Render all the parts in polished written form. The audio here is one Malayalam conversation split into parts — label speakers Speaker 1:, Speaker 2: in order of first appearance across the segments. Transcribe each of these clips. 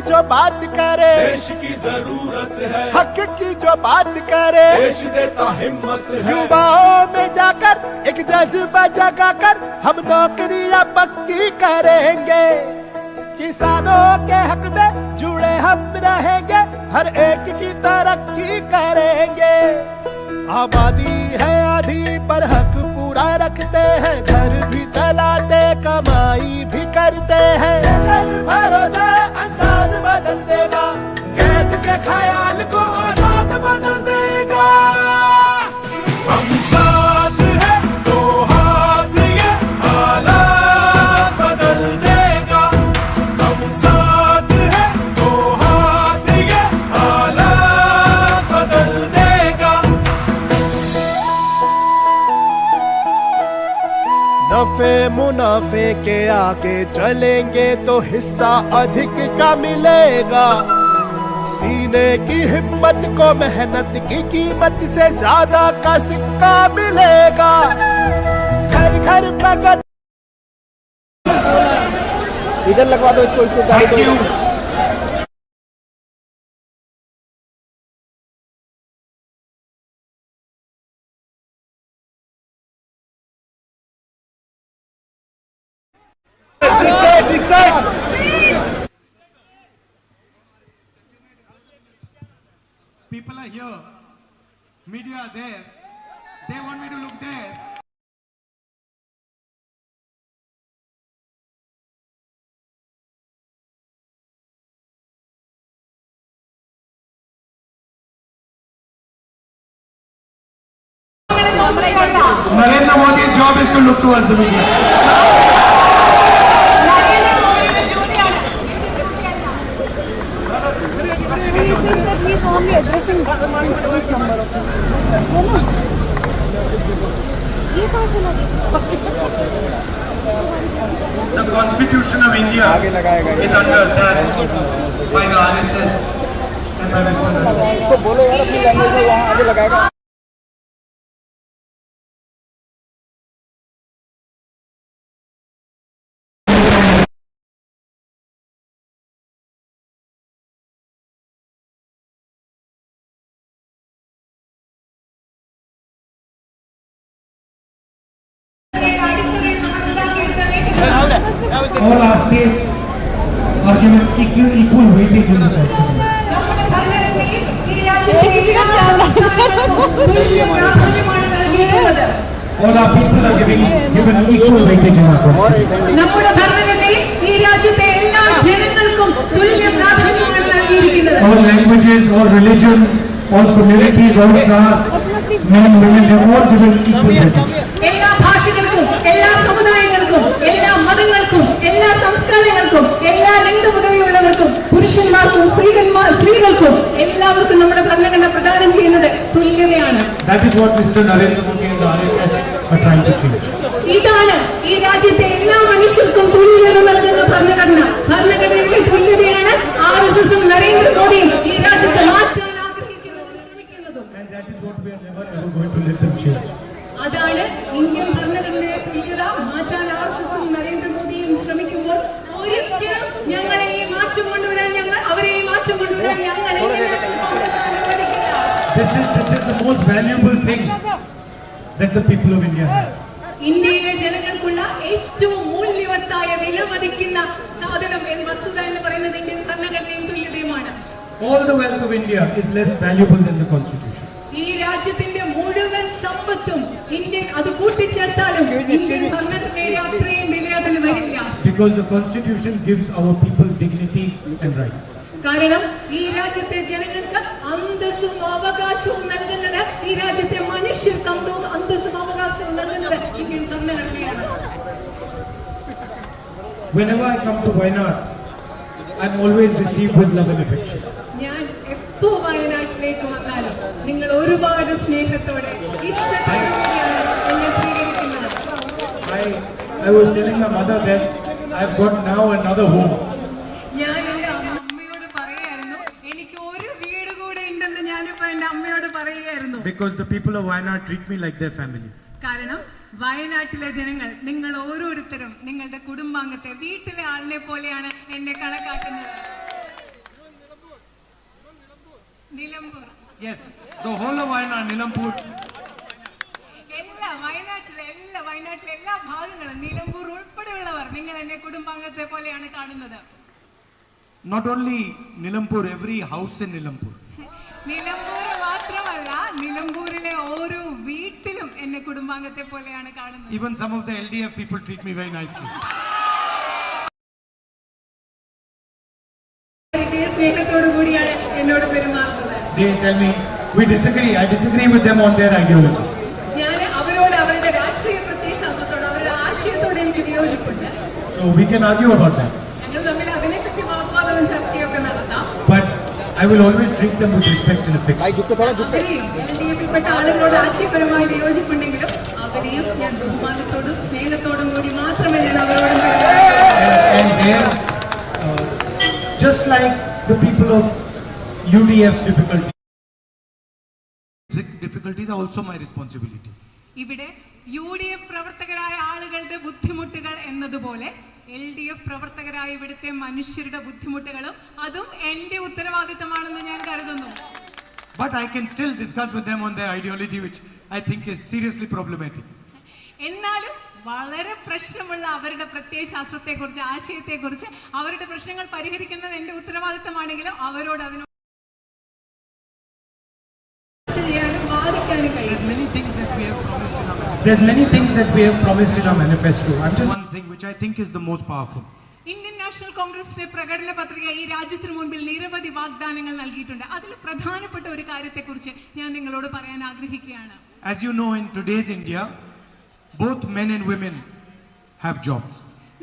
Speaker 1: जो बात करे
Speaker 2: देश की जरूरत है,
Speaker 1: हक की जो बात करे
Speaker 2: देश देता हिम्मत है।
Speaker 1: युवाओं में जाकर एक जज्बा जगाकर हम नौकरियां पक्की करेंगे। किसानों के हक में जुड़े हम रहेंगे, हर एक की तरक्की करेंगे। आबादी है आधी पर हक पूरा रखते हैं, घर भी चलाते कमाई भी करते हैं। भरोसा अंदाज बदल देगा, कैद के ख्याल को आजाद बदल देगा।
Speaker 2: हम साथ हैं तो हाथ ये हालात बदल देगा। हम साथ हैं तो हाथ ये हालात बदल देगा।
Speaker 1: नफे मुनाफे के आगे चलेंगे तो हिस्सा अधिक का मिलेगा। सीने की हिम्मत को मेहनत की कीमत से ज्यादा का सिक्का मिलेगा। घर घर प्रगति
Speaker 3: इधर लगवा दो इसको गाड़ी दो।
Speaker 4: People are here, media are there, they want me to look there. Narendra Modi's job is to look towards the media.
Speaker 5: The Constitution of India is under attack by the RSS and by the
Speaker 3: तो बोलो यार अपनी लैंग्वेज में वहाँ आगे लगाएगा।
Speaker 4: All our states are given equal weightage in the country. All our people are given equal weightage in our country.
Speaker 6: നമ്മുടെ ഭരണഘടനയിൽ ഈ രാജ്യത്തെ എല്ലാ ജനങ്ങൾക്കും തുല്യ പ്രാധാന്യമാണ് നൽകിയിരിക്കുന്നത്.
Speaker 4: All languages, all religions, all communities, all castes, men, women, they are all given equal weightage.
Speaker 6: എല്ലാ ഭാഷകൾക്കും എല്ലാ സമുദായങ്ങൾക്കും എല്ലാ മതങ്ങൾക്കും എല്ലാ സംസ്കാരങ്ങൾക്കും എല്ലാ ലിംഗപദവിയുള്ളവർക്കും പുരുഷന്മാർക്കും സ്ത്രീകൾക്കും എല്ലാവർക്കും നമ്മുടെ ഭരണഘടന പ്രദാനം ചെയ്യുന്നത് തുല്യതയാണ്.
Speaker 4: That is what Mr. Narendra Modi and the RSS are trying to change.
Speaker 6: ഇതാണ് ഈ രാജ്യത്തെ എല്ലാ മനുഷ്യർക്കും തുല്യത നൽകുന്ന ഭരണഘടന. ഭരണഘടനയിലെ തുല്യതയാണ് RSSഉം നരേന്ദ്രമോദിയും ഈ രാജ്യത്തെ മാറ്റാൻ ആഗ്രഹിക്കുന്നതും ശ്രമിക്കുന്നതും. അതാണ് ഇന്ത്യൻ ഭരണഘടനയിലെ തുല്യത മാറ്റാൻ RSSഉം നരേന്ദ്രമോദിയും ശ്രമിക്കുമ്പോൾ ഒരിക്കലും ഞങ്ങളെ
Speaker 2: This is the most valuable thing that the people of India have.
Speaker 6: ഇന്ത്യയിലെ ജനങ്ങൾക്കുള്ള ഏറ്റവും മൂല്യവത്തായ വിലമതിക്കുന്ന സാധനം വസ്തുത എന്ന് പറയുന്നത് ഇന്ത്യൻ ഭരണഘടനയും തുല്യതയുമാണ്.
Speaker 2: All the wealth of India is less valuable than the constitution.
Speaker 6: ഈ രാജ്യത്തിന്റെ മുഴുവൻ സമ്പത്തും ഇന്ത്യൻ അത് കൂട്ടിച്ചേർത്താലും ഇന്ത്യൻ ഭരണഘടനയുടെ അത്രയും വില അതിന് വരില്ല.
Speaker 2: Because the constitution gives our people dignity and rights.
Speaker 6: കാരണം ഈ രാജ്യത്തെ ജനങ്ങൾക്ക് അന്തസ്സും അവകാശവും നൽകുന്നത്, ഈ രാജ്യത്തെ മനുഷ്യർക്ക് അന്തസ്സും അവകാശവും നൽകുന്നത് Indian ഭരണഘടനയാണ്.
Speaker 2: Whenever I come to Wayanad, I'm always received with love and affection.
Speaker 6: ഞാൻ എപ്പോ വയനാട്ടിലേക്ക് വന്നാലും നിങ്ങൾ ഒരുപാട് സ്നേഹത്തോടെ ഇഷ്ടത്തോടെയാണ് എന്നെ സ്വീകരിക്കുന്നത്.
Speaker 2: I was telling my mother that I've got now another home.
Speaker 6: ഞാൻ എന്റെ അമ്മയോട് പറയായിരുന്നു, എനിക്ക് ഒരു വീട് കൂടെ ഉണ്ടെന്ന് ഞാനിപ്പോ എന്റെ അമ്മയോട് പറയുകയായിരുന്നു.
Speaker 2: Because the people of Wayanad treat me like their family.
Speaker 6: കാരണം വയനാട്ടിലെ ജനങ്ങൾ നിങ്ങൾ ഓരോരുത്തരും നിങ്ങളുടെ കുടുംബാംഗത്തെ വീട്ടിലെ ആളിനെ പോലെയാണ് എന്നെ കണക്കാക്കുന്നത്. Nilambur.
Speaker 2: Yes, the whole of Wayanad, Nilampur.
Speaker 6: വയനാട്ടിലെ എല്ലാ ഭാഗങ്ങളും നിലമ്പൂർ ഉൾപ്പെടെയുള്ളവർ നിങ്ങൾ എന്നെ കുടുംബാംഗത്തെ പോലെയാണ് കാണുന്നത്.
Speaker 2: Not only Nilampur, every house in Nilampur.
Speaker 6: Nilambur മാത്രമല്ല, നിലമ്പൂരിലെ ഓരോ വീട്ടിലും എന്നെ കുടുംബാംഗത്തെ പോലെയാണ് കാണുന്നത്.
Speaker 2: Even some of the LDF people treat me very nicely.
Speaker 6: സ്നേഹത്തോടു കൂടിയാണ് എന്നോട് പെരുമാറുന്നത്.
Speaker 2: They tell me we disagree. I disagree with them on their ideology.
Speaker 6: ഞാൻ അവരോട് അവരുടെ രാഷ്ട്രീയ പ്രത്യയശാസ്ത്രത്തോട് അവരുടെ ആശയത്തോട് എനിക്ക് വിയോജിപ്പുണ്ട്.
Speaker 2: So we can argue about that.
Speaker 6: ഞങ്ങൾ തമ്മിൽ അതിനെപ്പറ്റി വാഗ്വാദവും ചർച്ചയൊക്കെ നടത്താം.
Speaker 2: But I will always treat them with respect and affection.
Speaker 6: അവരെയും LDF-ൽപ്പെട്ട ആളുകളോട് ആശയപരമായി വിയോജിപ്പുണ്ടെങ്കിലും അവരെയും ഞാൻ ബഹുമാനത്തോടും സ്നേഹത്തോടും കൂടി മാത്രമേ ഞാൻ അവരോട്
Speaker 2: And there, just like the people of UDF's difficulties are also my responsibility.
Speaker 6: ഇവിടെ UDF പ്രവർത്തകരായ ആളുകളുടെ ബുദ്ധിമുട്ടുകൾ എന്നതുപോലെ LDF പ്രവർത്തകരായ ഇവിടുത്തെ മനുഷ്യരുടെ ബുദ്ധിമുട്ടുകളും അതും എന്റെ ഉത്തരവാദിത്തമാണെന്ന് ഞാൻ കരുതുന്നു.
Speaker 2: But I can still discuss with them on their ideology, which I think is seriously problematic.
Speaker 6: എന്നാലും വളരെ പ്രശ്നമുള്ള അവരുടെ പ്രത്യയശാസ്ത്രത്തെക്കുറിച്ച്, ആശയത്തെക്കുറിച്ച്, അവരുടെ പ്രശ്നങ്ങൾ പരിഹരിക്കുന്നത് എന്റെ ഉത്തരവാദിത്തമാണെങ്കിലും അവരോട് അതിന് ചെയ്യാനും വാദിക്കാനും കഴിയും.
Speaker 2: There's many things that we have promised in our manifesto. I'm just one thing which I think is the most powerful.
Speaker 6: Indian national കോൺഗ്രസിന്റെ പ്രകടന പത്രിക ഈ രാജ്യത്തിന് മുൻപിൽ നിരവധി വാഗ്ദാനങ്ങൾ നൽകിയിട്ടുണ്ട്. അതിൽ പ്രധാനപ്പെട്ട ഒരു കാര്യത്തെക്കുറിച്ച് ഞാൻ നിങ്ങളോട് പറയാൻ ആഗ്രഹിക്കുകയാണ്.
Speaker 2: As you know, in today's India, both men and women have jobs.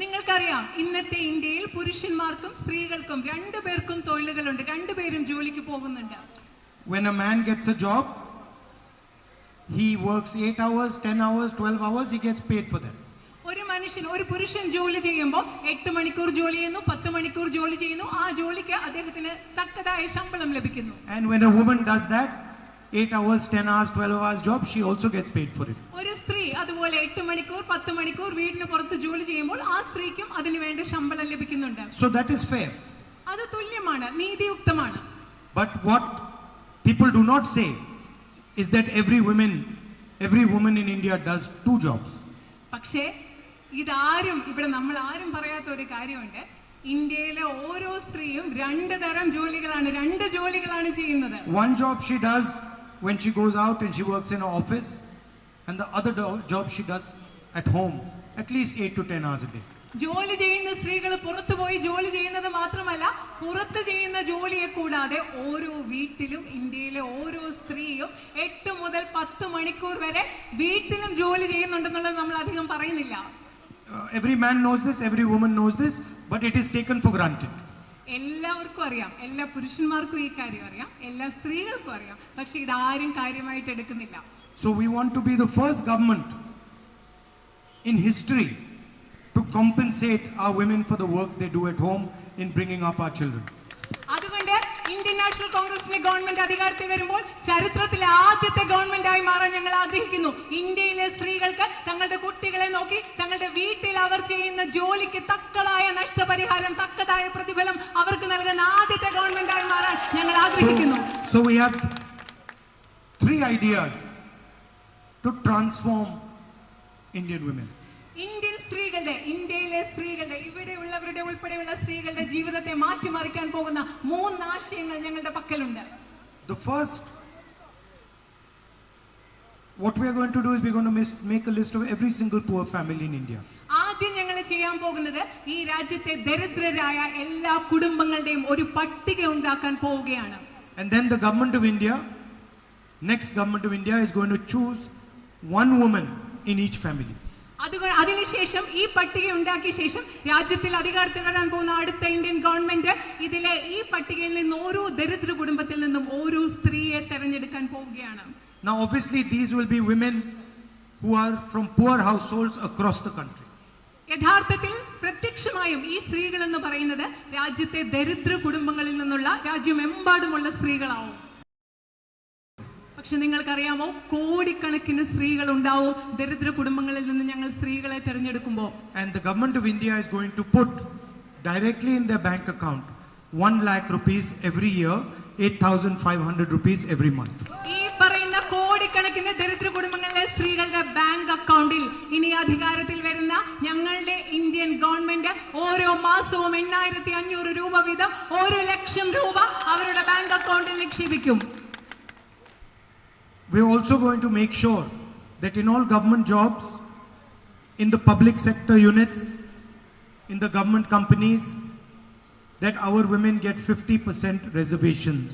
Speaker 6: നിങ്ങൾക്കറിയാം, ഇന്നത്തെ ഇന്ത്യയിൽ പുരുഷന്മാർക്കും സ്ത്രീകൾക്കും രണ്ടുപേർക്കും തൊഴിലുകളുണ്ട്. രണ്ടുപേരും ജോലിക്ക് പോകുന്നുണ്ട്.
Speaker 2: When a man gets a job, he works 8 hours, 10 hours, 12 hours, he gets paid for that.
Speaker 6: ഒരു പുരുഷൻ ജോലി ചെയ്യുമ്പോൾ 8 മണിക്കൂർ ജോലി ചെയ്യുന്നു, 10 മണിക്കൂർ ജോലി ചെയ്യുന്നു. ആ ജോലിക്ക് അദ്ദേഹത്തിന് തക്കതായ ശമ്പളം ലഭിക്കുന്നു.
Speaker 2: And when a woman does that, 8 hours, 10 hours, 12 hours job, she also gets paid for it.
Speaker 6: ഒരു സ്ത്രീ അതുപോലെ 8 മണിക്കൂർ 10 മണിക്കൂർ വീടിന് പുറത്ത് ജോലി ചെയ്യുമ്പോൾ ആ സ്ത്രീക്കും അതിനു വേണ്ട ശമ്പളം ലഭിക്കുന്നുണ്ട്.
Speaker 2: So that is fair.
Speaker 6: അത് തുല്യമാണ്, നീതിയുക്തമാണ്.
Speaker 2: But what people do not say is that every woman in India does 2 jobs.
Speaker 6: പക്ഷേ ഇവിടെ നമ്മൾ ആരും പറയാത്ത ഒരു കാര്യമുണ്ട്. ഇന്ത്യയിലെ ഓരോ സ്ത്രീയും രണ്ട് ജോലികളാണ് ചെയ്യുന്നത്.
Speaker 2: One job she does when she goes out and she works in an office, and the other job she does at home, at least 8 to 10 hours a day.
Speaker 6: ജോലി ചെയ്യുന്ന സ്ത്രീകൾ പുറത്തു പോയി ജോലി ചെയ്യുന്നത് മാത്രമല്ല, പുറത്ത് ചെയ്യുന്ന ജോലിയെ കൂടാതെ ഓരോ വീട്ടിലും ഇന്ത്യയിലെ ഓരോ സ്ത്രീയും 8 മുതൽ 10 മണിക്കൂർ വരെ വീട്ടിലും ജോലി ചെയ്യുന്നുണ്ടെന്നുള്ളത് നമ്മൾ അധികം പറയുന്നില്ല.
Speaker 2: Every man knows this, every woman knows this, but it is taken for granted.
Speaker 6: എല്ലാവർക്കും അറിയാം, എല്ലാ പുരുഷന്മാർക്കും ഈ കാര്യം അറിയാം, എല്ലാ സ്ത്രീകൾക്കും അറിയാം. പക്ഷെ ഇതാരും കാര്യമായിട്ട് എടുക്കുന്നില്ല.
Speaker 2: So we want to be the first government in history to compensate our women for the work they do at home in bringing up our children.
Speaker 6: അതുകൊണ്ട് ഇന്ത്യൻ നാഷണൽ കോൺഗ്രസിലെ ഗവൺമെന്റ് അധികാരത്തിൽ വരുമ്പോൾ ചരിത്രത്തിലെ ആദ്യത്തെ ഗവൺമെന്റായി മാറാൻ ഞങ്ങൾ ആഗ്രഹിക്കുന്നു. ഇന്ത്യയിലെ സ്ത്രീകൾക്ക് തങ്ങളുടെ കുട്ടികളെ നോക്കി തങ്ങളുടെ വീട്ടിൽ അവർ ചെയ്യുന്ന ജോലിക്ക് തക്കതായ നഷ്ടപരിഹാരം, തക്കതായ പ്രതിഫലം അവർക്ക് നൽകുന്ന ആദ്യത്തെ ഗവൺമെന്റായി മാറാൻ ഞങ്ങൾ ആഗ്രഹിക്കുന്നു.
Speaker 2: So we have 3 ideas to transform Indian women.
Speaker 6: Indian സ്ത്രീകളുടെ, ഇന്ത്യയിലെ സ്ത്രീകളുടെ, ഇവിടെയുള്ളവരുടെ ഉൾപ്പെടെയുള്ള സ്ത്രീകളുടെ ജീവിതത്തെ മാറ്റിമറിക്കാൻ പോകുന്ന 3 ആശയങ്ങൾ ഞങ്ങളുടെ പക്കലുണ്ട്.
Speaker 2: The first, what we are going to do is we're going to make a list of every single poor family in India.
Speaker 6: ആദ്യം ഞങ്ങൾ ചെയ്യാൻ പോകുന്നത് ഈ രാജ്യത്തെ ദരിദ്രരായ എല്ലാ കുടുംബങ്ങളുടെയും ഒരു പട്ടിക ഉണ്ടാക്കാൻ പോവുകയാണ്.
Speaker 2: And then the government of India, next government of India is going to choose one woman in each family.
Speaker 6: അതിനുശേഷം ഈ പട്ടിക ഉണ്ടാക്കിയ ശേഷം രാജ്യത്തിൽ അധികാരത്തിൽ വരാൻ പോകുന്ന അടുത്ത ഇന്ത്യൻ ഗവൺമെന്റ് ഇതിലെ ഈ പട്ടികയിൽ നിന്ന് ഓരോ ദരിദ്ര കുടുംബത്തിൽ നിന്നും ഓരോ സ്ത്രീയെ തെരഞ്ഞെടുക്കാൻ പോവുകയാണ്.
Speaker 2: Now obviously these will be women who are from poor households across the country.
Speaker 6: യഥാർത്ഥത്തിൽ പ്രത്യക്ഷമായും ഈ സ്ത്രീകൾ എന്ന് പറയുന്നത് രാജ്യത്തെ ദരിദ്ര കുടുംബങ്ങളിൽ നിന്നുള്ള രാജ്യമെമ്പാടുമുള്ള സ്ത്രീകളാവും. പക്ഷെ നിങ്ങൾക്കറിയാമോ, കോടിക്കണക്കിന് സ്ത്രീകൾ ഉണ്ടാവും ദരിദ്ര കുടുംബങ്ങളിൽ നിന്ന് ഞങ്ങൾ സ്ത്രീകളെ തെരഞ്ഞെടുക്കുമ്പോൾ.
Speaker 2: And the government of India is going to put directly in their bank account 1 lakh rupees every year, 8,500 rupees every month.
Speaker 6: ഈ പറയുന്ന കോടിക്കണക്കിന് ദരിദ്ര കുടുംബങ്ങളിലെ സ്ത്രീകളുടെ ബാങ്ക് അക്കൗണ്ടിൽ ഇനി അധികാരത്തിൽ വരുന്ന ഞങ്ങളുടെ ഇന്ത്യൻ ഗവൺമെന്റ് ഓരോ മാസവും 8,500 രൂപ വീതം 1,00,000 രൂപ അവരുടെ ബാങ്ക് അക്കൗണ്ടിൽ നിക്ഷേപിക്കും.
Speaker 2: We are also going to make sure that in all government jobs, in the public sector units, in the government companies, that our women get 50% reservations.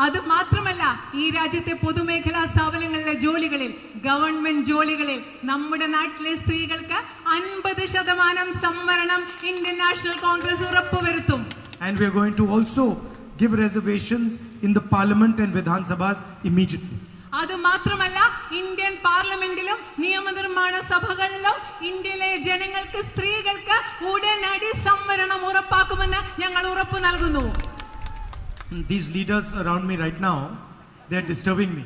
Speaker 6: അത് മാത്രമല്ല, ഈ രാജ്യത്തെ പൊതുമേഖലാ സ്ഥാപനങ്ങളിലെ ജോലികളിൽ, ഗവൺമെന്റ് ജോലികളിൽ നമ്മുടെ നാട്ടിലെ സ്ത്രീകൾക്ക് 50% സംവരണം ഇന്ത്യൻ നാഷണൽ കോൺഗ്രസ് ഉറപ്പുവരുത്തും.
Speaker 2: And we are going to also give reservations in the parliament and Vidhan Sabhas immediately.
Speaker 6: അത് മാത്രമല്ല, ഇന്ത്യൻ പാർലമെന്റിലും നിയമനിർമ്മാണ സഭകളിലും ഇന്ത്യയിലെ ജനങ്ങൾക്ക്, സ്ത്രീകൾക്ക് ഉടനടി സംവരണം ഉറപ്പാക്കുമെന്ന് ഞങ്ങൾ ഉറപ്പു നൽകുന്നു.
Speaker 2: These leaders around me right now, they are disturbing me.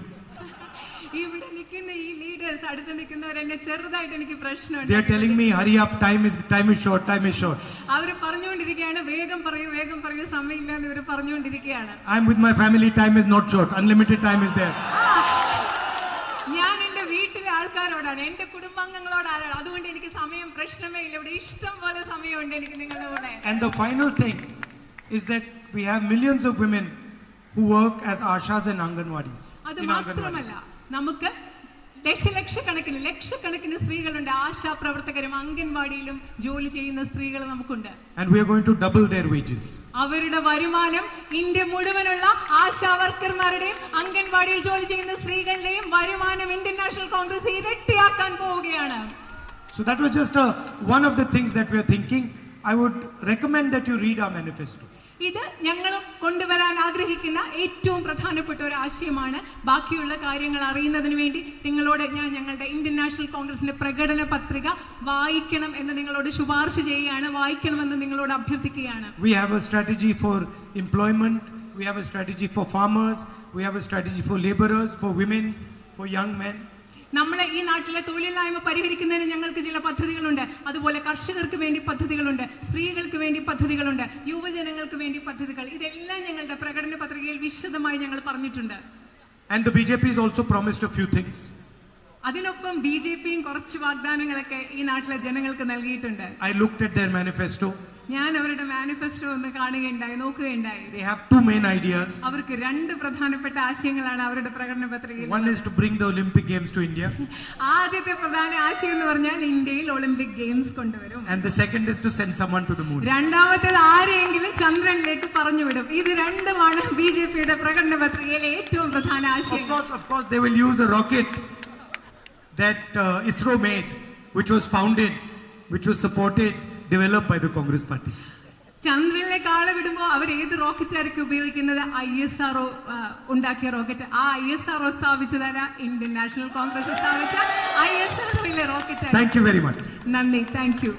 Speaker 6: ഇവിടെ നിൽക്കുന്ന ഈ ലീഡേഴ്സ്, അടുത്ത് നിൽക്കുന്നവർ എന്നെ ചെറുതായിട്ട് എനിക്ക് പ്രശ്നമുണ്ട്.
Speaker 2: They are telling me, hurry up, time is short, time is short.
Speaker 6: അവർ പറഞ്ഞുകൊണ്ടിരിക്കുകയാണ്, വേഗം പറയൂ, സമയമില്ല എന്ന് ഇവർ പറഞ്ഞുകൊണ്ടിരിക്കുകയാണ്.
Speaker 2: I am with my family, time is not short, unlimited time is there.
Speaker 6: ഞാൻ എന്റെ വീട്ടിലെ ആൾക്കാരോടാണ്, എന്റെ കുടുംബാംഗങ്ങളോടാണ്, അതുകൊണ്ട് എനിക്ക് സമയം പ്രശ്നമേ ഇല്ല. ഇവിടെ ഇഷ്ടം പോലെ സമയമുണ്ട് എനിക്ക് നിങ്ങളുടെ കൂടെ.
Speaker 2: And the final thing is that we have millions of women who work as ashas and anganwadis.
Speaker 6: അത് മാത്രമല്ല, നമുക്ക് ലക്ഷക്കണക്കിന് സ്ത്രീകളുണ്ട്, ആശാ പ്രവർത്തകരും അംഗൻവാടിയിലും ജോലി ചെയ്യുന്ന സ്ത്രീകൾ നമുക്കുണ്ട്.
Speaker 2: And we are going to double their wages.
Speaker 6: അവരുടെ വരുമാനം ഇന്ത്യ മുഴുവനുള്ള ആശാ വർക്കർമാരുടെയും അംഗൻവാടിയിൽ ജോലി ചെയ്യുന്ന സ്ത്രീകളുടെയും വരുമാനം ഇന്ത്യൻ നാഷണൽ കോൺഗ്രസ് ഇരട്ടിയാക്കാൻ പോവുകയാണ്.
Speaker 2: So that was just one of the things that we are thinking. I would recommend that you read our manifesto.
Speaker 6: ഇത് ഞങ്ങൾ കൊണ്ടുവരാൻ ആഗ്രഹിക്കുന്ന ഏറ്റവും പ്രധാനപ്പെട്ട ഒരു ആശയമാണ്. ബാക്കിയുള്ള കാര്യങ്ങൾ അറിയുന്നതിന് വേണ്ടി നിങ്ങളോട് ഞാൻ ഞങ്ങളുടെ ഇന്ത്യൻ നാഷണൽ കോൺഗ്രസിന്റെ പ്രകടന പത്രിക വായിക്കണം എന്ന് നിങ്ങളോട് ശുപാർശ ചെയ്യുകയാണ്, വായിക്കണമെന്ന് നിങ്ങളോട് അഭ്യർത്ഥിക്കുകയാണ്.
Speaker 2: We have a strategy for employment, we have a strategy for farmers, we have a strategy for laborers, for women, for young men.
Speaker 6: നമ്മളെ ഈ നാട്ടിലെ തൊഴിലില്ലായ്മ പരിഹരിക്കുന്നതിന് ഞങ്ങൾക്ക് ചില പദ്ധതികളുണ്ട്. അതുപോലെ കർഷകർക്ക് വേണ്ടി പദ്ധതികളുണ്ട്, സ്ത്രീകൾക്ക് വേണ്ടി പദ്ധതികളുണ്ട്, യുവജനങ്ങൾക്ക് വേണ്ടി പദ്ധതികൾ. ഇതെല്ലാം ഞങ്ങളുടെ പ്രകടന പത്രികയിൽ വിശദമായി ഞങ്ങൾ പറഞ്ഞിട്ടുണ്ട്.
Speaker 2: And the BJP has also promised a few things.
Speaker 6: അതിനൊപ്പം BJPയും കുറച്ച് വാഗ്ദാനങ്ങളൊക്കെ ഈ നാട്ടിലെ ജനങ്ങൾക്ക് നൽകിയിട്ടുണ്ട്.
Speaker 2: I looked at their manifesto.
Speaker 6: ഞാൻ അവരുടെ മാനിഫെസ്റ്റോ ഒന്ന് കാണുകയുണ്ടായി, നോക്കുകയുണ്ടായി.
Speaker 2: They have 2 main ideas.
Speaker 6: അവർക്ക് 2 പ്രധാനപ്പെട്ട ആശയങ്ങളാണ് അവരുടെ പ്രകടന പത്രികയിൽ.
Speaker 2: One is to bring the Olympic Games to India.
Speaker 6: ആദ്യത്തെ പ്രധാന ആശയം എന്ന് പറഞ്ഞാൽ ഇന്ത്യയിൽ ഒളിമ്പിക് ഗെയിംസ് കൊണ്ടുവരും.
Speaker 2: And the second is to send someone to the moon.
Speaker 6: രണ്ടാമത്തേത് ആരെയെങ്കിലും ചന്ദ്രനിലേക്ക് പറഞ്ഞുവിടും. ഇത് രണ്ടുമാണ് BJPയുടെ പ്രകടന പത്രികയിലെ ഏറ്റവും പ്രധാന ആശയം.
Speaker 2: Of course they will use a rocket that ISRO made, which was founded, which was supported, developed by the Congress party.
Speaker 6: ചന്ദ്രനിലേക്ക് ആളെ വിടുമ്പോൾ അവർ ഏത് റോക്കറ്റ് ആയിരിക്കും ഉപയോഗിക്കുന്നത്? ISRO ഉണ്ടാക്കിയ റോക്കറ്റ്. ആ ISRO സ്ഥാപിച്ചതല്ല, ഇന്ത്യൻ നാഷണൽ കോൺഗ്രസ് സ്ഥാപിച്ച ISROയിലെ rocket.
Speaker 2: Thank you very much.
Speaker 6: നന്ദി, താങ്ക് യു.